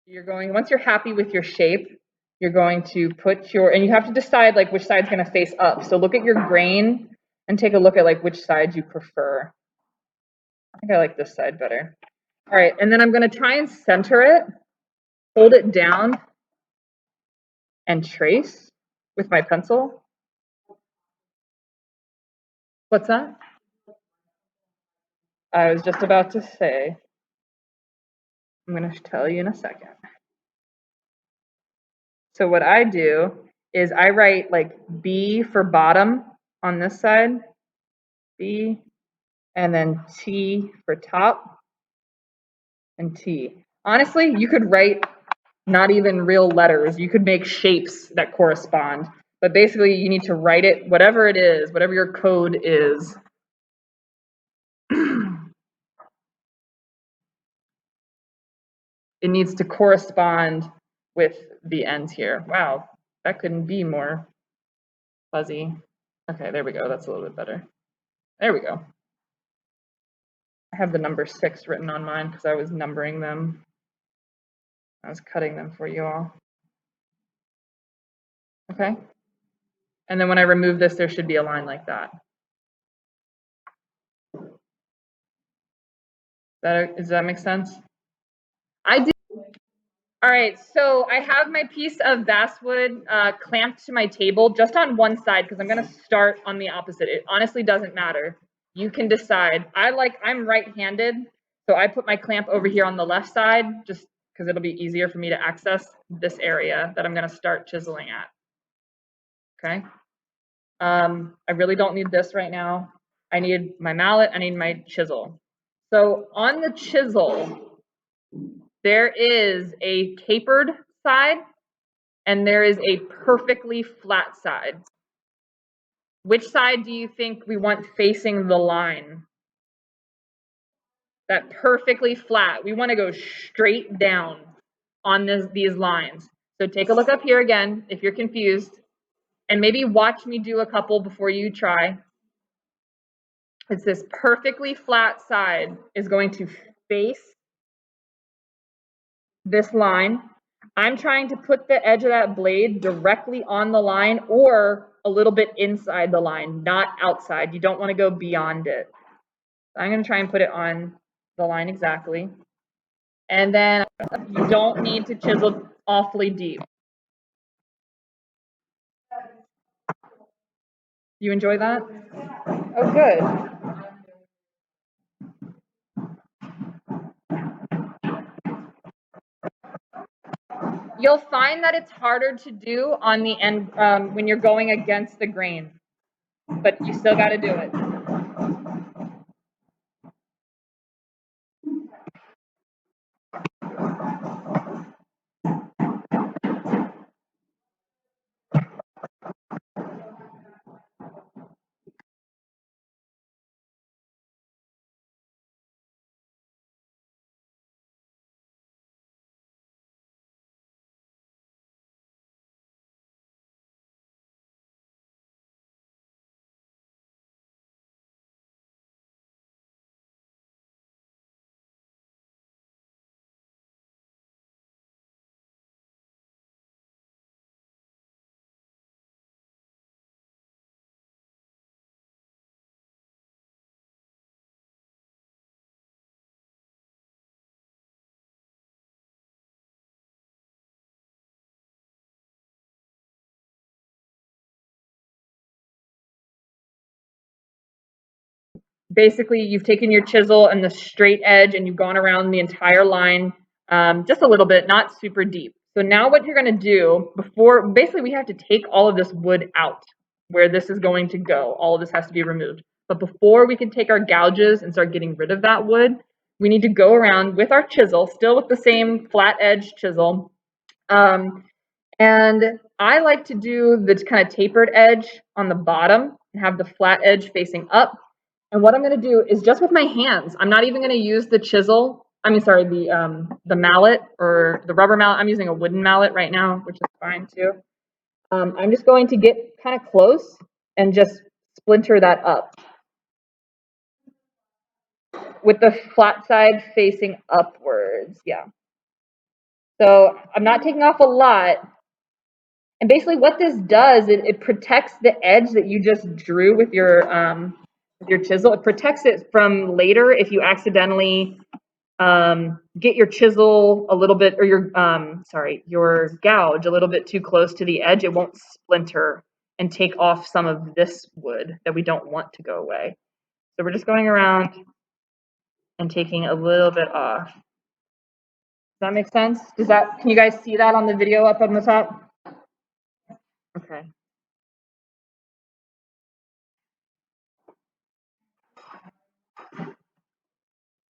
You're going, once you're happy with your shape, you're going to put your, and you have to decide like which side's going to face up. So look at your grain and take a look at like which side you prefer. I think I like this side better. All right, and then I'm going to try and center it, hold it down, and trace with my pencil. What's that? I was just about to say. I'm going to tell you in a second. So what I do is I write like B for bottom on this side, B, and then T for top, and T. Honestly, you could write not even real letters. You could make shapes that correspond. But basically, you need to write it, whatever it is, whatever your code is. It needs to correspond with the ends here. Wow, that couldn't be more fuzzy. Okay, there we go. That's a little bit better. There we go. I have the number 6 written on mine because I was numbering them. I was cutting them for you all. Okay. And then when I remove this, there should be a line like that. Does that make sense? I do. All right, so I have my piece of basswood clamped to my table just on one side because I'm going to start on the opposite. It honestly doesn't matter. You can decide. I'm right-handed, so I put my clamp over here on the left side just because it'll be easier for me to access this area that I'm going to start chiseling at. Okay. I really don't need this right now. I need my mallet. I need my chisel. So on the chisel, there is a tapered side and there is a perfectly flat side. Which side do you think we want facing the line? That perfectly flat. We want to go straight down on these lines. So take a look up here again if you're confused, and maybe watch me do a couple before you try. It's this perfectly flat side is going to face this line. I'm trying to put the edge of that blade directly on the line or a little bit inside the line, not outside. You don't want to go beyond it. So I'm going to try and put it on the line exactly. And then you don't need to chisel awfully deep. You enjoy that? Oh, good. You'll find that it's harder to do on the end when you're going against the grain, but you still got to do it. Basically, you've taken your chisel and the straight edge and you've gone around the entire line just a little bit, not super deep. So now what you're going to do basically we have to take all of this wood out where this is going to go. All of this has to be removed. But before we can take our gouges and start getting rid of that wood, we need to go around with our chisel, still with the same flat edge chisel. And I like to do the kind of tapered edge on the bottom and have the flat edge facing up. And what I'm going to do is just with my hands. I'm not even going to use the chisel. The mallet or the rubber mallet. I'm using a wooden mallet right now, which is fine too. I'm just going to get kind of close and just splinter that up with the flat side facing upwards. Yeah. So I'm not taking off a lot. And basically what this does, it protects the edge that you just drew with your chisel. It protects it from later if you accidentally get your chisel a little bit, or your gouge a little bit too close to the edge. It won't splinter and take off some of this wood that we don't want to go away. So we're just going around and taking a little bit off. Does that make sense? Can you guys see that on the video up on the top? Okay.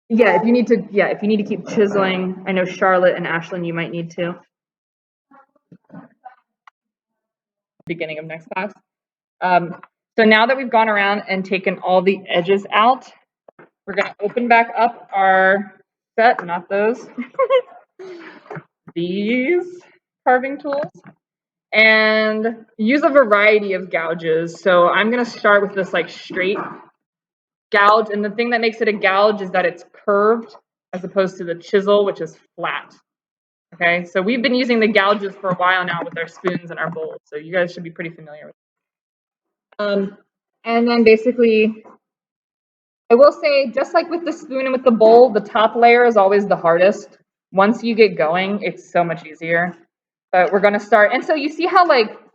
Yeah, if you need to keep chiseling, I know Charlotte and Ashlyn, you might need to. Beginning of next class. So now that we've gone around and taken all the edges out, we're going to open back up our set, not those, these carving tools, and use a variety of gouges. So I'm going to start with this like straight gouge, and the thing that makes it a gouge is that it's curved as opposed to the chisel, which is flat. Okay, so we've been using the gouges for a while now with our spoons and our bowls, so you guys should be pretty familiar with it. And then basically, I will say, just like with the spoon and with the bowl, the top layer is always the hardest. Once you get going, it's so much easier. But we're gonna start, and so you see how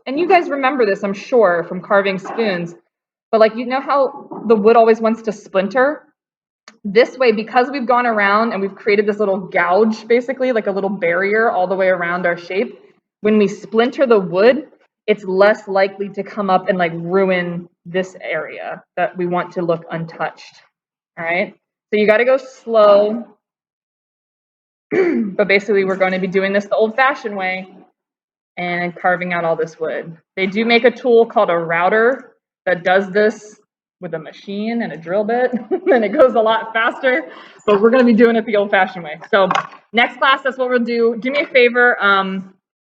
and you guys remember this, I'm sure, from carving spoons, but you know how the wood always wants to splinter? This way, because we've gone around and we've created this little gouge, basically, like a little barrier all the way around our shape, when we splinter the wood, it's less likely to come up and ruin this area that we want to look untouched. All right, so you got to go slow, but basically we're going to be doing this the old-fashioned way and carving out all this wood. They do make a tool called a router that does this with a machine and a drill bit, and it goes a lot faster, but we're going to be doing it the old-fashioned way. So next class, that's what we'll do. Do me a favor,